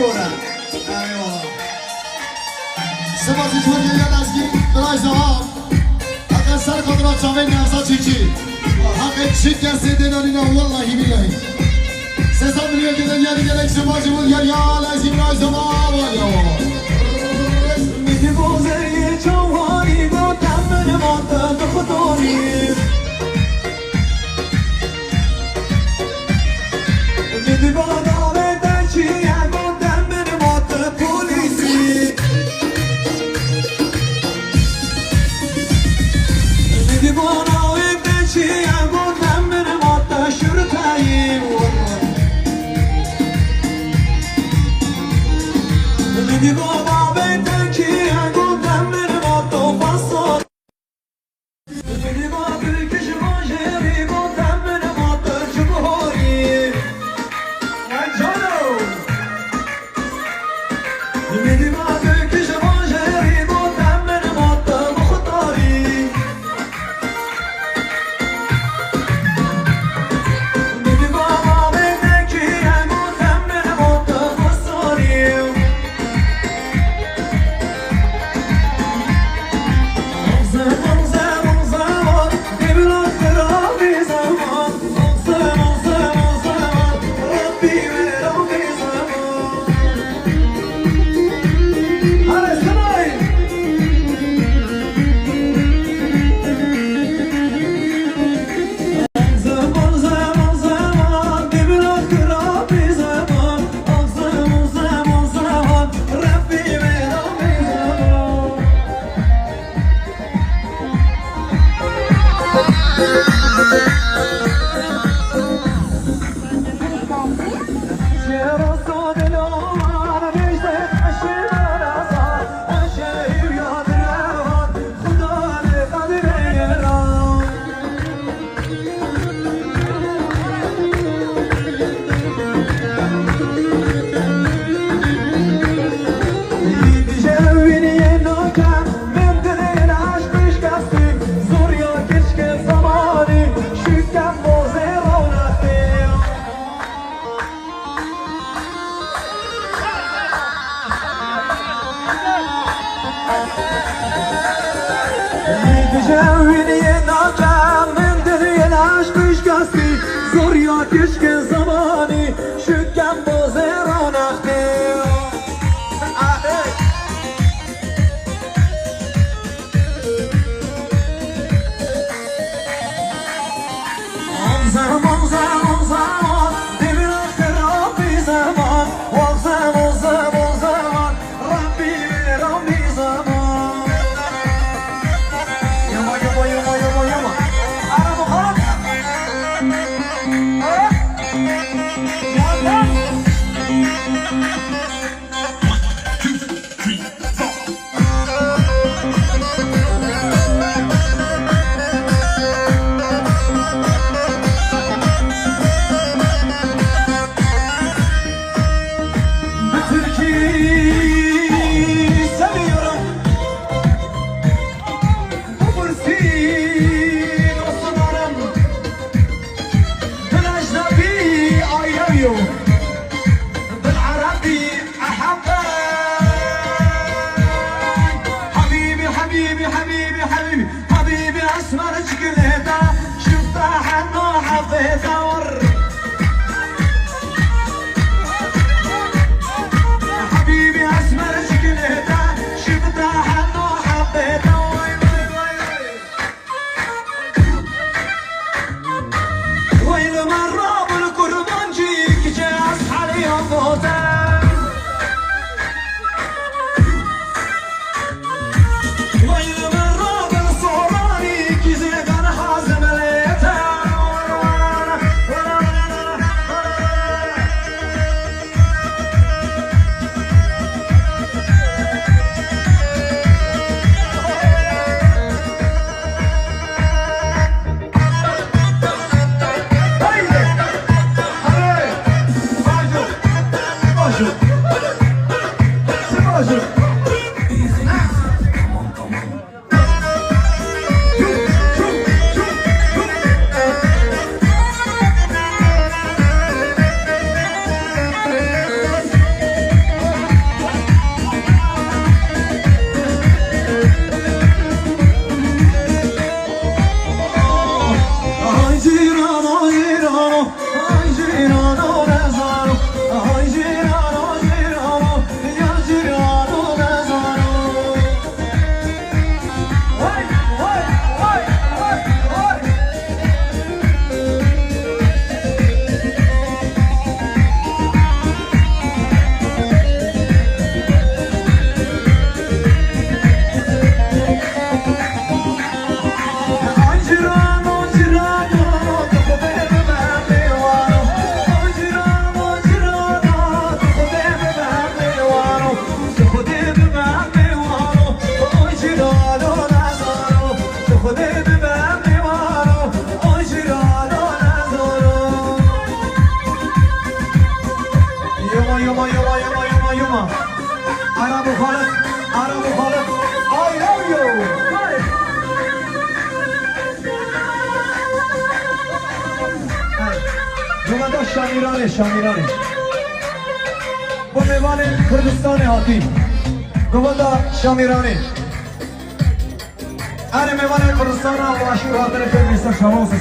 برم ایوه سپاسی چون یاد از کی برای زهاب اگر سر خود را چاوه نفسا چیچی حق چیک کسی دینانی نه والله بیلهی سزا میلیون که دنیاری گلک سپاسی بود یا لازم برای زهاب میدی بوزه چوانی با دمن مانده دختاری میدی با دامه دچی با دمن مانده پولیسی میدی با دامه دچی با دمن مانده شرطایی میدی با دامه دچی با دمن مانده فصل میدی با بکش ماجری با دمن مانده جبهاری میدی با بکش ماجری با دمن مانده مختاری میدی با دامه دچی با دمن مانده فصلی Keşke zamanı şükken bozer anahte zaman zaman zaman devir Rabbi zaman o zaman zaman zaman Rabbi zaman yama yama yama yama yama ara bakalım حبيبي اسمر شكلته شفته حنو حفيظه حبيبي اسمر شكلته شفته حنو حفيظه ويل مره بالقربان جيك جاي yuma yuma yuma yuma yuma. Arabu Khalid, Arabu Khalid. I love you. Cumada Şamirane, Şamirane. Bu mevane Kırgızistan'ı hati. Cumada Şamirane. Her mevane Kırgızistan'a ulaşır hatırı fermeyse şama olsun.